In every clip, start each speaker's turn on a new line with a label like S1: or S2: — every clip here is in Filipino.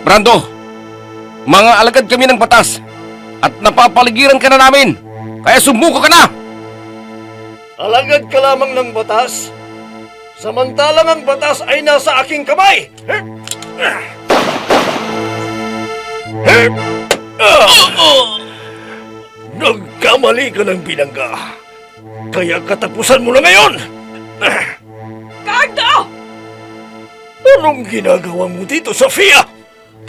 S1: Brando, mga alagad kami ng batas at napapaligiran ka na namin. Kaya sumuko ka na!
S2: Alagad ka lamang ng batas, samantalang ang batas ay nasa aking kamay! Nagkamali ka ng binangga, kaya katapusan mo na ngayon!
S3: Cardo!
S2: Anong ginagawa mo dito, Sofia?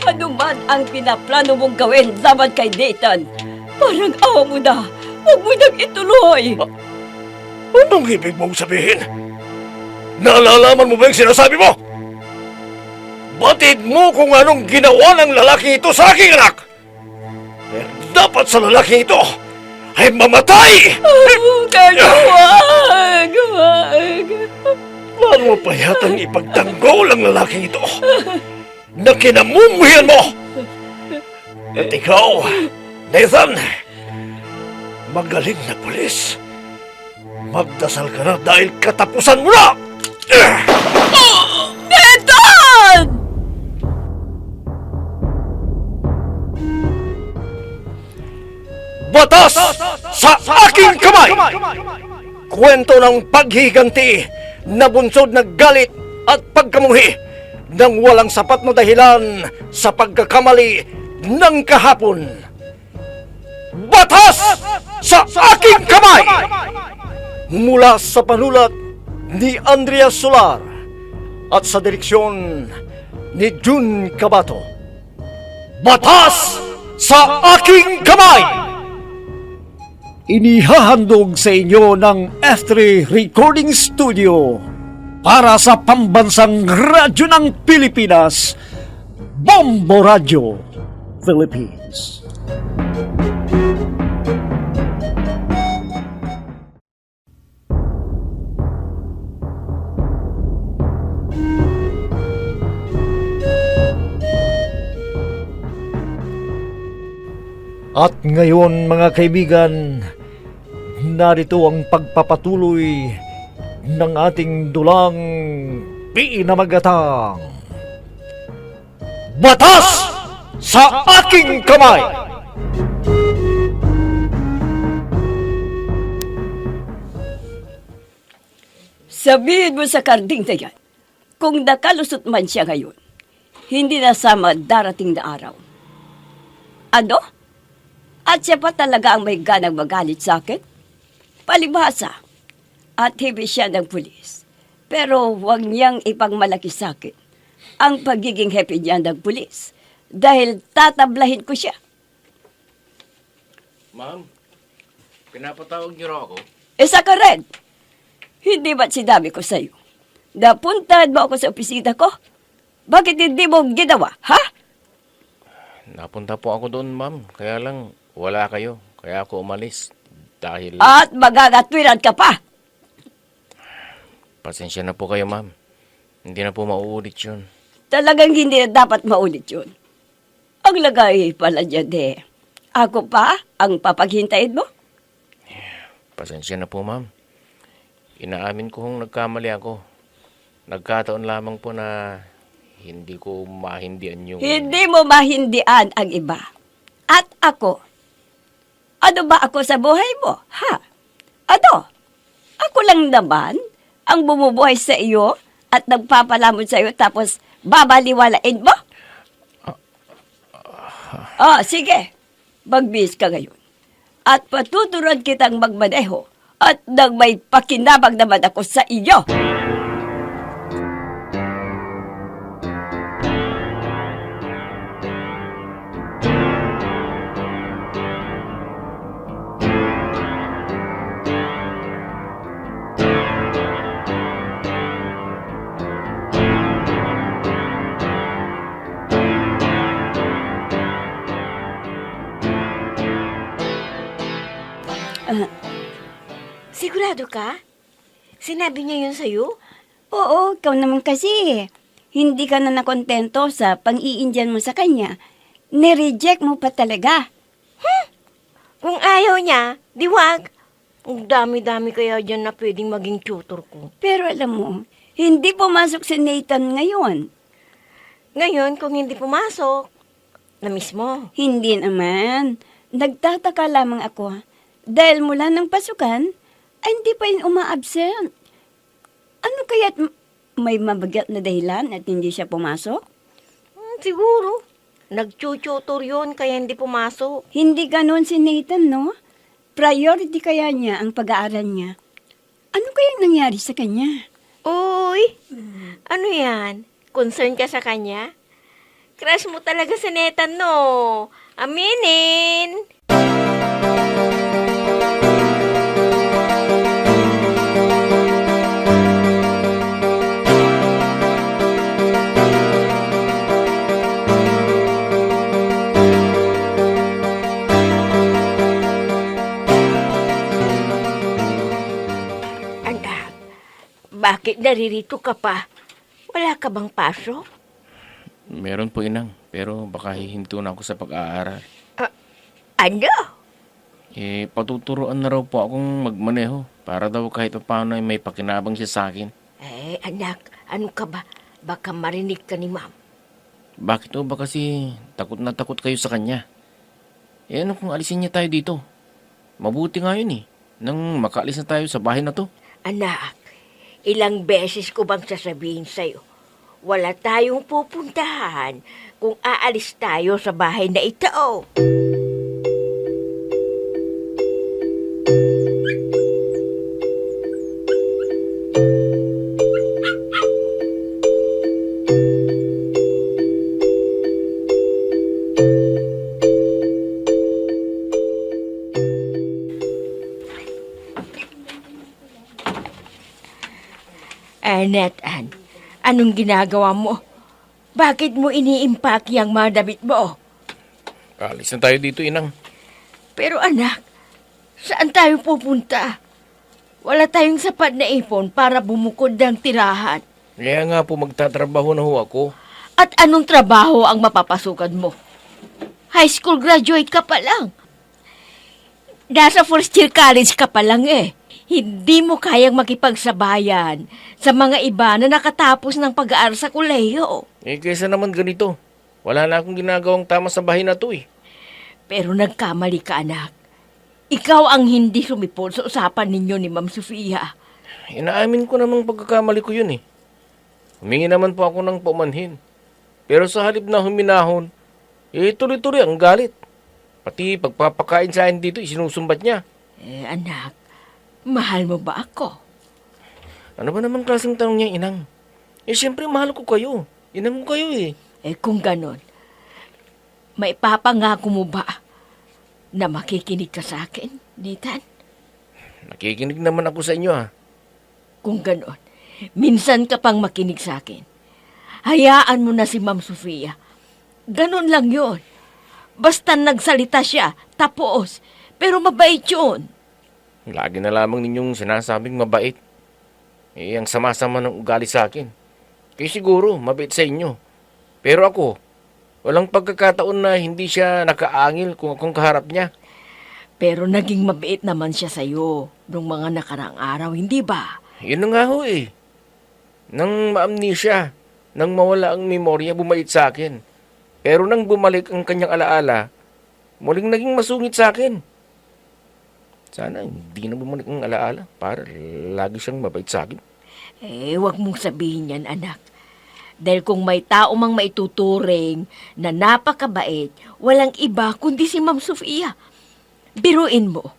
S3: Ano man ang pinaplano mong gawin laban kay Nathan, parang awa mo na. Huwag mo nang ituloy.
S2: Anong ibig mong sabihin? Nalalaman mo ba yung sinasabi mo? Batid mo kung anong ginawa ng lalaki ito sa aking anak! Pero dapat sa lalaki ito ay mamatay!
S3: Oh, Cardo, wag! Wag!
S2: Paano pa yatang ipagtanggol ang lalaki ito na kinamumuhian mo? At ikaw, Nathan, magaling na pulis. Magdasal ka na dahil katapusan mo na!
S3: Nathan!
S2: Batas sa aking kamay! Kwento ng paghiganti na bunsod na galit at pagkamuhi nang walang sapat na dahilan sa pagkakamali ng kahapon. Batas sa aking kamay! Mula sa panulat ni Andrea Solar at sa direksyon ni Jun Cabato. Batas sa aking kamay! Inihahandog sa inyo ng F3 Recording Studio para sa pambansang radyo ng Pilipinas, Bombo Radio Philippines. At ngayon mga kaibigan, narito ang pagpapatuloy ng ating dulang pinamagatang Batas sa aking kamay!
S3: Sabihin mo sa karding na yan, kung nakalusot man siya ngayon, hindi na sama darating na araw. Ano? At siya pa talaga ang may ganang magalit sa akin? Palibhasa. At hindi siya ng pulis. Pero huwag niyang ipangmalaki sa akin ang pagiging happy niya ng pulis dahil tatablahin ko siya.
S1: Ma'am, pinapatawag niyo raw ako?
S3: Isa ka rin. Hindi ba't sinabi ko sa'yo? Napuntahan mo ako sa opisina ko? Bakit hindi mo ginawa, ha?
S1: Napunta po ako doon, ma'am. Kaya lang, wala kayo. Kaya ako umalis. Dahil...
S3: At magagatwiran ka pa.
S1: Pasensya na po kayo, ma'am. Hindi na po mauulit yun.
S3: Talagang hindi na dapat maulit yun. Ang lagay pala dyan ako pa ang papaghintayin mo?
S1: Pasensya na po, ma'am. Inaamin ko kung nagkamali ako. Nagkataon lamang po na hindi ko mahindian yung...
S3: Hindi mo mahindian ang iba. At ako. Ano ba ako sa buhay mo? Ha? Ano? Ako lang naman ang bumubuhay sa iyo at nagpapalamon sa iyo tapos babaliwalain mo? Sige. Magbihis ka ngayon. At patuturuan kitang magmaneho at nang may pakinabang naman ako sa iyo.
S4: Sigurado ka? Sinabi niya yun sa'yo?
S5: Oo, ikaw naman kasi. Hindi ka na nakontento sa pang-iindiyan mo sa kanya. Nireject mo pa talaga.
S4: Kung ayaw niya, di wag. Ang dami-dami kaya dyan na pwedeng maging tutor ko.
S5: Pero alam mo,
S3: Hindi pumasok si Nathan ngayon.
S4: Ngayon, kung hindi pumasok, na-miss mo.
S3: Hindi naman. Nagtataka lamang ako. Dahil mula ng pasukan, ay hindi pa yun uma-absent. Ano kaya't may mabagat na dahilan at hindi siya pumasok?
S4: Siguro. Nag-tutor yun, kaya hindi pumasok.
S3: Hindi ganon si Nathan, no? Priority kaya niya ang pag-aaral niya. Ano kayang nangyari sa kanya?
S4: Uy, ano yan? Concern ka sa kanya? Crush mo talaga si Nathan, no? Aminin! Anak, bakit naririto ka pa? Wala ka bang pasok?
S1: Meron po, inang. Pero baka hihinto na ako sa pag-aaral.
S4: Ano?
S1: Patuturuan na raw po akong magmaneho. Para daw kahit paano ay may pakinabang siya sa akin.
S4: Anak, ano ka ba? Baka marinig ka ni ma'am.
S1: Bakit o ba kasi takot na takot kayo sa kanya? Ano kung alisin niya tayo dito? Mabuti nga yun nang makaalis na tayo sa bahay na to.
S4: Anak, ilang beses ko bang sasabihin sa'yo, wala tayong pupuntahan kung aalis tayo sa bahay na ito. Nathan, anong ginagawa mo? Bakit mo iniimpake ang mga damit mo?
S1: Alis na tayo dito, inang.
S4: Pero anak, saan tayo pupunta? Wala tayong sapat na ipon para bumukod ng tirahan.
S1: Kaya nga po magtatrabaho na ho ako.
S4: At anong trabaho ang mapapasukan mo? High school graduate ka pa lang. Nasa first year college ka pa lang Hindi mo kayang makipagsabayan sa mga iba na nakatapos ng pag-aaral sa kolehiyo.
S1: Kaysa naman ganito. Wala na akong ginagawang tama sa bahay na to
S4: Pero nagkamali ka, anak. Ikaw ang hindi sumipol sa usapan ninyo ni Ma'am Sofia.
S1: Inaamin ko namang pagkakamali ko yun Humingi naman po ako ng paumanhin. Pero sa halip na huminahon, tuloy-tuloy ang galit. Pati pagpapakain sa akin dito, sinusumbat niya.
S4: Anak, mahal mo ba ako?
S1: Ano ba naman klaseng tanong niya, inang? Siyempre mahal ko kayo. Inang ko kayo
S4: Kung ganon, maipapangako mo ba na makikinig ka sa akin, Nathan?
S1: Nakikinig naman ako sa inyo
S4: Kung ganon, minsan ka pang makinig sa akin. Hayaan mo na si Ma'am Sofia. Ganon lang yon. Basta nagsalita siya, tapos. Pero mabait yun.
S1: Lagi na lamang ninyong sinasabing mabait. Ang sama-sama ng ugali sa akin. Kaya siguro, mabait sa inyo. Pero ako, walang pagkakataon na hindi siya nakaangil kung akong kaharap niya.
S4: Pero naging mabait naman siya sa'yo nung mga nakaraang araw, hindi ba?
S1: Yun na nga ho Nang ma-amnesia, nang mawala ang memorya, bumait sa akin. Pero nang bumalik ang kanyang alaala, muling naging masungit sa akin. Sana hindi na bumalik ang alaala para lagi siyang mabait sa akin.
S4: Wag mong sabihin yan, anak. Dahil kung may tao mang maituturing na napakabait, walang iba kundi si Ma'am Sofia. Biruin mo,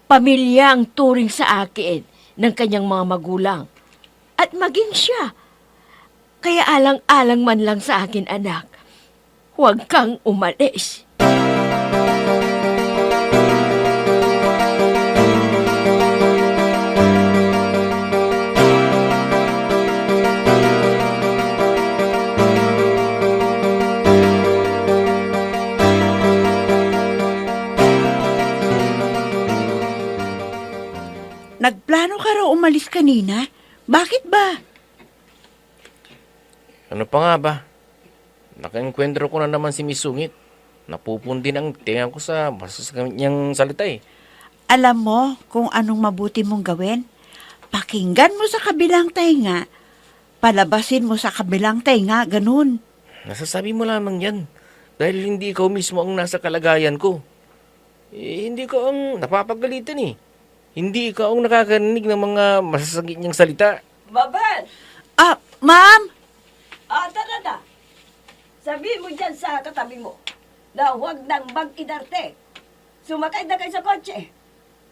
S4: pamilya ang turing sa akin ng kanyang mga magulang. At maging siya. Kaya alang-alang man lang sa akin, anak. Huwag kang umalis.
S6: Nagplano ka raw umalis kanina? Bakit ba?
S1: Ano pa nga ba? Nakaenkwentro ko na naman si Miss Sungit. Napupundi ang tinga ko sa kanyang salita
S6: Alam mo kung anong mabuti mong gawin? Pakinggan mo sa kabilang tainga palabasin mo sa kabilang tenga, ganun.
S1: Nasasabi mo lamang yan dahil hindi ikaw mismo ang nasa kalagayan ko. Hindi ko ang napapagalitan eh. Hindi ikaw ang nakakarinig ng mga masasakit niyang salita.
S3: Babal!
S6: Ah, ma'am!
S3: Tara na. Sabihin mo dyan sa katabi mo na huwag nang mag-inarte. Sumakay na kayo sa kotse.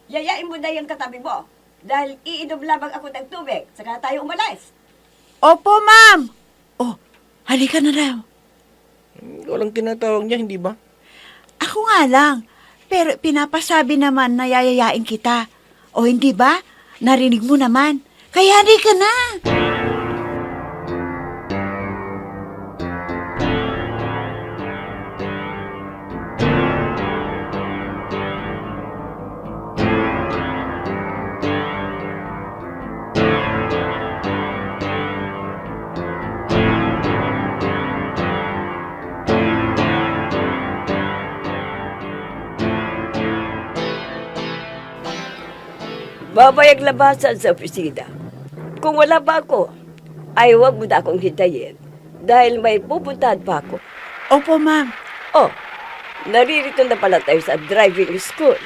S3: Yayain mo na yung katabi mo dahil iinom lamang ako ng tubig saka tayo umalis.
S6: Opo, ma'am! Oh, halika na raw.
S1: Walang tinatawag niya, hindi ba?
S6: Ako nga lang. Pero pinapasabi naman na yayayain kita. O hindi ba? Narinig mo naman. Kaya halika na.
S3: Babayag labasan sa opisina. Kung wala pa ako, ay huwag mo na akong hintayin dahil may pupuntahan pa ako.
S6: Opo, ma'am.
S3: Oh, naririto na pala tayo sa driving school.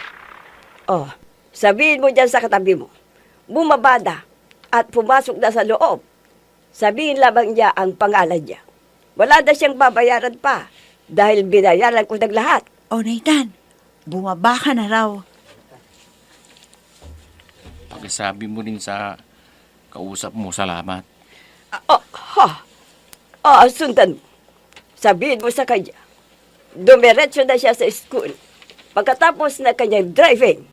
S3: Oh, sabihin mo dyan sa katabi mo, bumaba na at pumasok na sa loob. Sabihin lamang niya ang pangalan niya. Wala na siyang babayaran pa dahil binayaran ko ng lahat.
S6: O, Nathan, bumaba ka na raw.
S1: Pakisabi mo rin sa kausap mo, salamat.
S3: Sundan mo. Sabihin mo sa kanya, dumiretso na siya sa school pagkatapos na kanyang driving.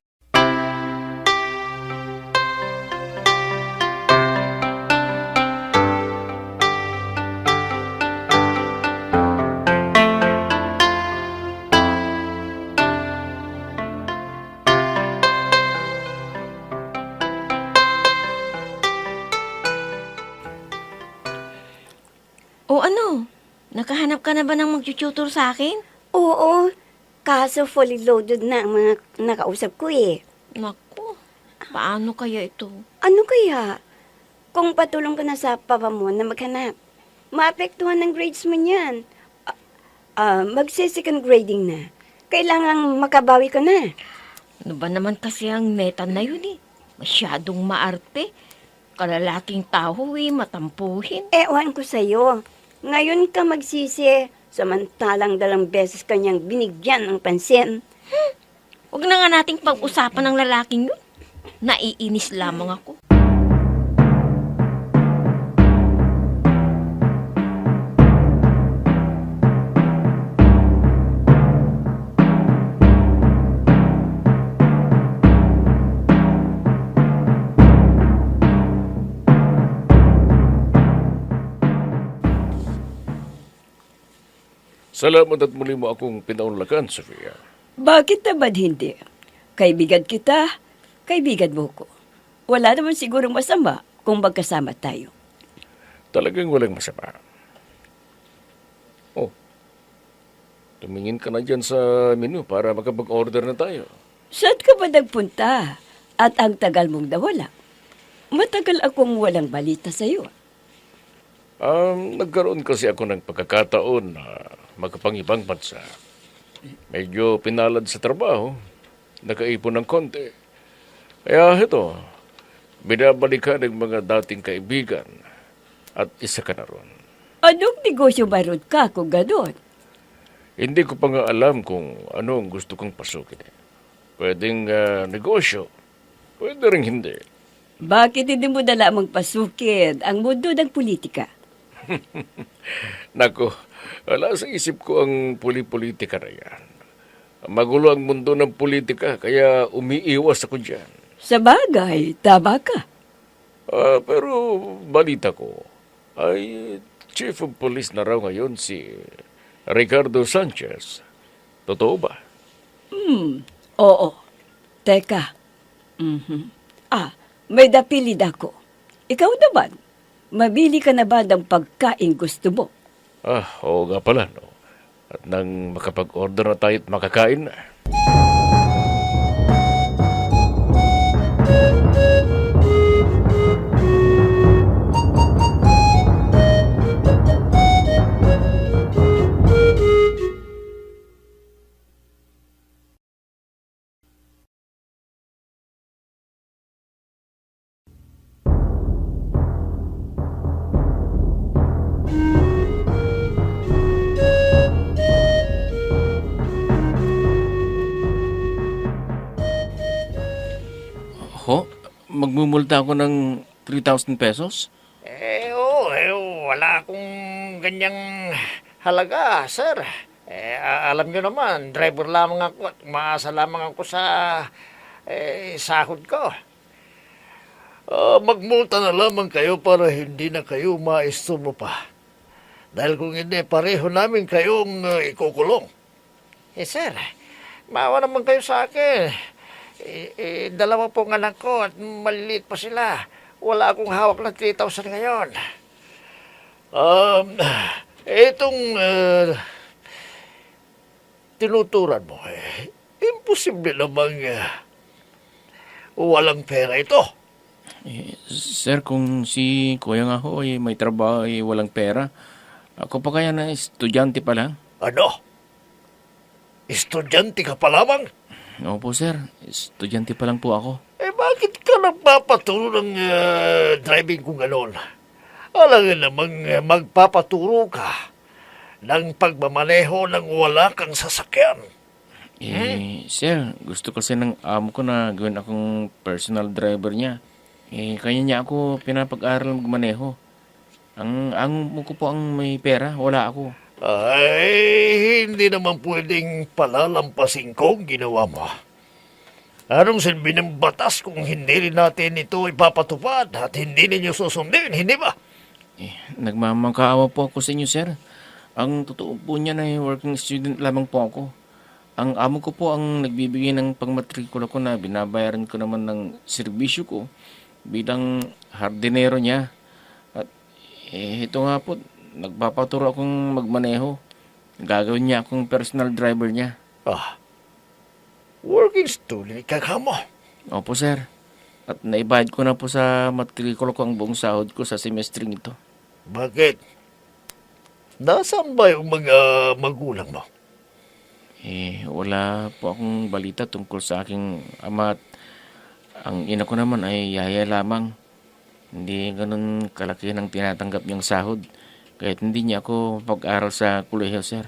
S4: O ano? Nakahanap ka na ba ng mag-tutor sa akin?
S5: Oo, kaso fully loaded na ang mga nakausap ko eh.
S4: Naku, paano kaya ito?
S5: Ano kaya? Kung patulong ka na sa papa mo na maghanap, maapektuhan ng grades mo niyan. Magse-second grading na. Kailangang makabawi ka na.
S4: Ano ba naman kasi ang Nathan na yun eh? Masyadong maarte. Kalalaking tao eh, matampuhin.
S5: Ewan ko sa'yo. Ngayon ka magsisi, samantalang dalang beses kanyang binigyan ng pansin.
S4: Huwag na nga nating pag-usapan ng lalaking yun. Naiinis lamang ako.
S2: Salamat at muli mo akong pinaunlakan, Sofia.
S3: Bakit naman hindi? Kaibigan kita, kaibigan mo ko. Wala naman sigurong masama kung magkasama tayo.
S2: Talagang walang masama. Oh, tumingin ka na dyan sa menu para makapag-order na tayo.
S3: Saan ka ba nagpunta? At ang tagal mong nawala. Matagal akong walang balita sa'yo.
S2: Nagkaroon kasi ako ng pagkakataon na magkapangibang bansa. Medyo pinalad sa trabaho, nakaipon ng konti. Kaya ito, binabalikan ng mga dating kaibigan at isa ka na ron.
S3: Anong negosyo mayroon ka kung gano'n?
S2: Hindi ko pa nga alam kung ano ang gusto kong pasukin. Pwedeng negosyo, pwede rin hindi.
S3: Bakit hindi mo na lamang pasukin ang mundo ng politika?
S2: Nako, wala sa isip ko ang politika na yan. Magulo ang mundo ng politika, kaya umiiwas ako dyan.
S3: Sa bagay, tama ka.
S2: Pero balita ko, ay Chief of Police na raw ngayon si Ricardo Sanchez. Totoo ba?
S3: Oo. Teka. May dapilid ako. Ikaw naman, mabili ka na ba ng pagkain gusto mo?
S2: Oo nga pala, no? At nang makapag-order na tayo at makakain na.
S1: mumulta ako ng 3,000 pesos?
S2: Wala akong ganyang halaga, sir. Alam nyo naman, driver lamang ako at umaasa lamang ako sa sahod ko. Magmulta na lamang kayo para hindi na kayo maisturbo pa. Dahil kung hindi, pareho namin kayong ikukulong. Sir, maawa naman kayo sa akin. Dalawa pong anak ko at maliliit pa sila. Wala akong hawak na 3,000 ngayon. Itong tinuturan mo, imposible namang walang pera ito.
S1: Sir, kung si kuya nga ho ay may trabaho ay walang pera, ako pa kaya na estudyante pa lang?
S2: Ano? Estudyante ka pa lamang?
S1: Opo, sir. Estudyante pa lang po ako.
S2: Bakit ka nagpapaturo ng driving kung ganon? Alam nga namang magpapaturo ka ng pagmamaneho ng wala kang sasakyan.
S1: Sir, gusto kasi ng amo ko na gawin akong personal driver niya. Kanya niya ako pinapag-aral magmaneho. Ang amo ko po ang may pera, wala ako.
S2: Ay, hindi naman pwedeng palalampasin ko ang ginawa mo. Anong silbi ng batas kung hindi rin natin ito ipapatupad at hindi ninyo susundin, hindi ba?
S1: Nagmamakaawa po ako sa inyo, sir. Ang totoo po niya na working student lamang po ako. Ang amo ko po ang nagbibigay ng pangmatrikula ko na binabayaran ko naman ng serbisyo ko bilang hardinero niya. At ito nga po, nagpapaturo akong magmaneho. Gagawin niya akong personal driver niya.
S2: Working student ka mo.
S1: Opo, sir. At naibayad ko na po sa matrikula ko ang buong sahod ko sa semestring ito.
S2: Bakit? Nasaan ba yung mga magulang mo?
S1: Wala po akong balita tungkol sa aking ama at ang ina ko naman ay yaya lamang. Hindi ganun kalaki ng tinatanggap niyang sahod. Kahit hindi niya ako pag-aral sa kolehiyo, sir.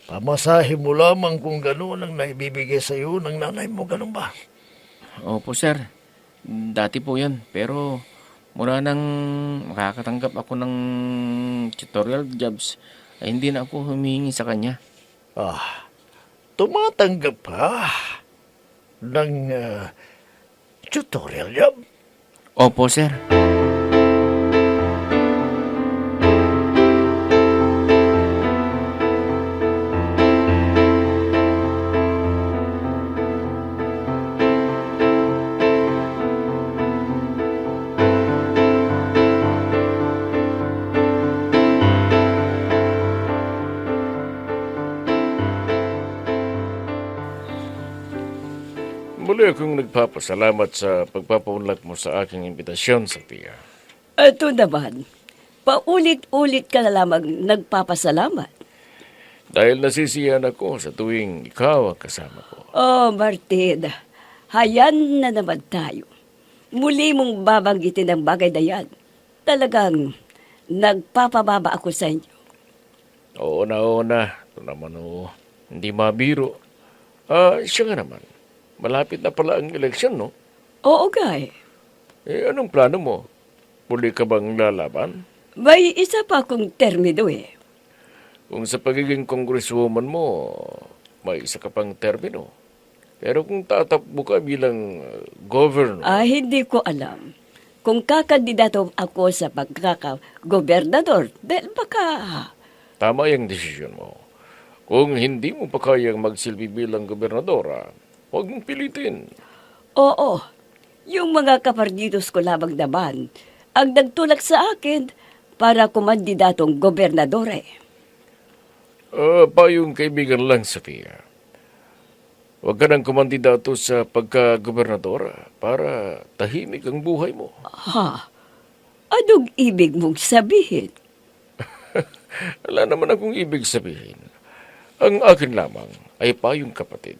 S2: Pamasahe mo lamang kung gano'n ang naibibigay sa iyo ng nanay mo, gano'n ba?
S1: Opo, sir. Dati po yan. Pero mula nang makakatanggap ako ng tutorial jobs, ay hindi na ako humihingi sa kanya.
S2: Tumatanggap ka ng tutorial job?
S1: Opo, sir.
S2: Muli akong nagpapasalamat sa pagpapaunlak mo sa aking imbitasyon, Sophia.
S3: Ito naman, paulit-ulit ka na lamang nagpapasalamat.
S2: Dahil nasisiyan ako sa tuwing ikaw ang kasama ko.
S3: Oh, Martin, hayan na naman tayo. Muli mong babanggitin ang bagay na yan. Talagang nagpapababa ako sa inyo.
S2: Oo na. Ito naman hindi mabiro. Siya nga naman. Malapit na pala ang eleksyon, no?
S3: Oo, Guy.
S2: Anong plano mo? Muli ka bang lalaban?
S3: May isa pa akong termino eh.
S2: Kung sa pagiging congresswoman mo, may isa ka pang termino. Pero kung tatakbo ka bilang governor...
S3: Hindi ko alam kung kakandidato ako sa pagkaka-gobernador dahil baka...
S2: Tama yung desisyon mo. Kung hindi mo pa kayang magsilbi bilang gobernadora, huwag mong pilitin.
S3: Oo, yung mga kapardidos ko lamang naman ang nagtulak sa akin para kumandidatong gobernador eh.
S2: Payong kaibigan lang, Sophia. Huwag ka nang kumandidato sa pagka-gobernadora para tahimik ang buhay mo.
S3: Ha? Anong ibig mong sabihin?
S2: Wala naman akong ibig sabihin. Ang akin lamang ay payong kapatid.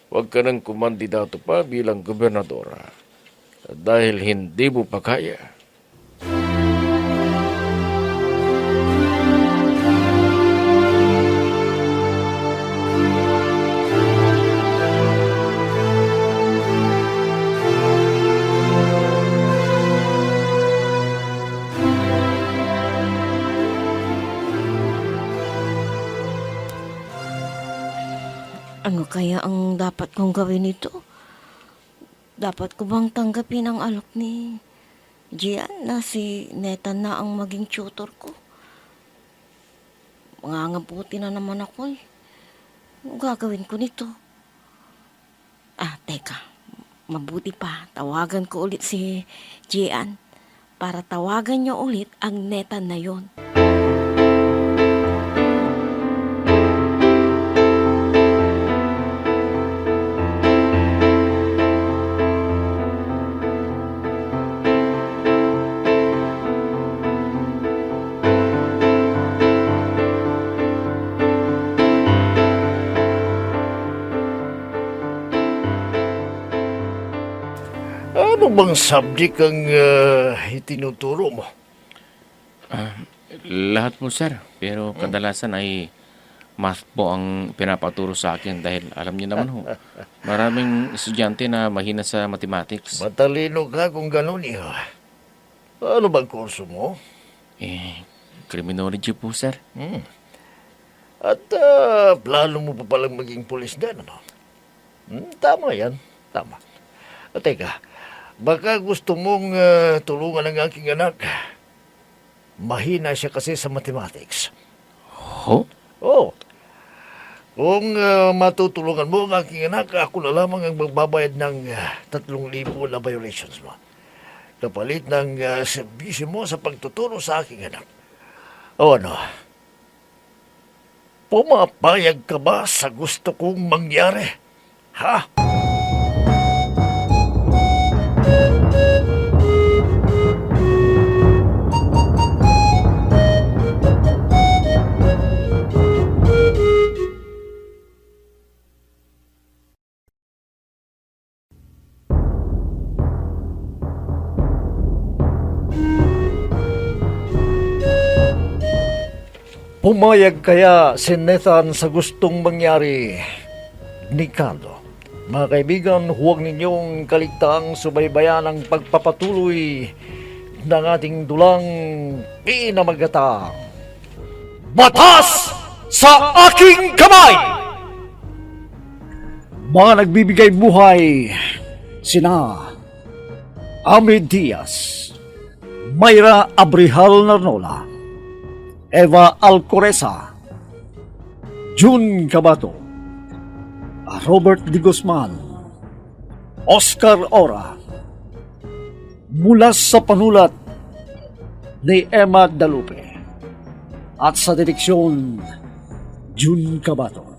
S2: Huwag ka nang kumandidato pa bilang gobernadora dahil hindi mo pa kaya.
S4: Ano kaya ang dapat kong gawin nito? Dapat ko bang tanggapin ang alok ni Gian na si Neta na ang maging tutor ko? Mangangabuti na naman ako eh. Ano gagawin ko nito? Teka. Mabuti pa, tawagan ko ulit si Gian para tawagan niya ulit ang Neta na yon.
S2: Ano bang subject ang itinuturo mo?
S1: Lahat po, sir. Pero kadalasan ay math po ang pinapaturo sa akin dahil alam niyo naman ho, maraming estudyante na mahina sa mathematics.
S2: Matalino ka kung gano'n iho. Ano bang kurso mo?
S1: Criminology po, sir.
S2: At plano mo pa palang maging pulis na, ano? Tama yan, tama. Teka, baka gusto mong tulungan ang aking anak. Mahina siya kasi sa mathematics.
S1: Ho?
S2: Oo. Kung matutulungan mo ang aking anak, ako na lamang ang magbabayad ng 3,000 na violations mo. Kapalit ng serbisyo mo sa pagtuturo sa aking anak. O ano? Pumapayag ka ba sa gusto kong mangyari? Ha? Pumayag kaya si Nathan sa gustong mangyari ni Carlo. Mga kaibigan, huwag ninyong kaligtaang subaybayan ang pagpapatuloy ng ating dulang pinamagatang Batas sa Aking Kamay! Mga nagbibigay buhay, sina Amid Diaz, Mayra Abrihal Narnola, Eva Alcoreza, June Cabato, Robert D. Guzman, Oscar Ora, mula sa panulat ni Emma Dalupe at sa direksyon June Cabato.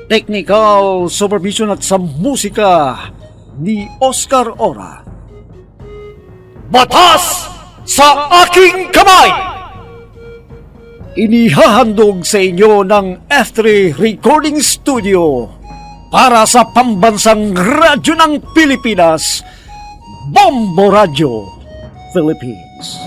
S2: Technical supervision at sa musika ni Oscar Ora. Batas sa Aking Kamay! Inihahandog sa inyo ng F3 Recording Studio para sa pambansang radyo ng Pilipinas, Bombo Radio Philippines.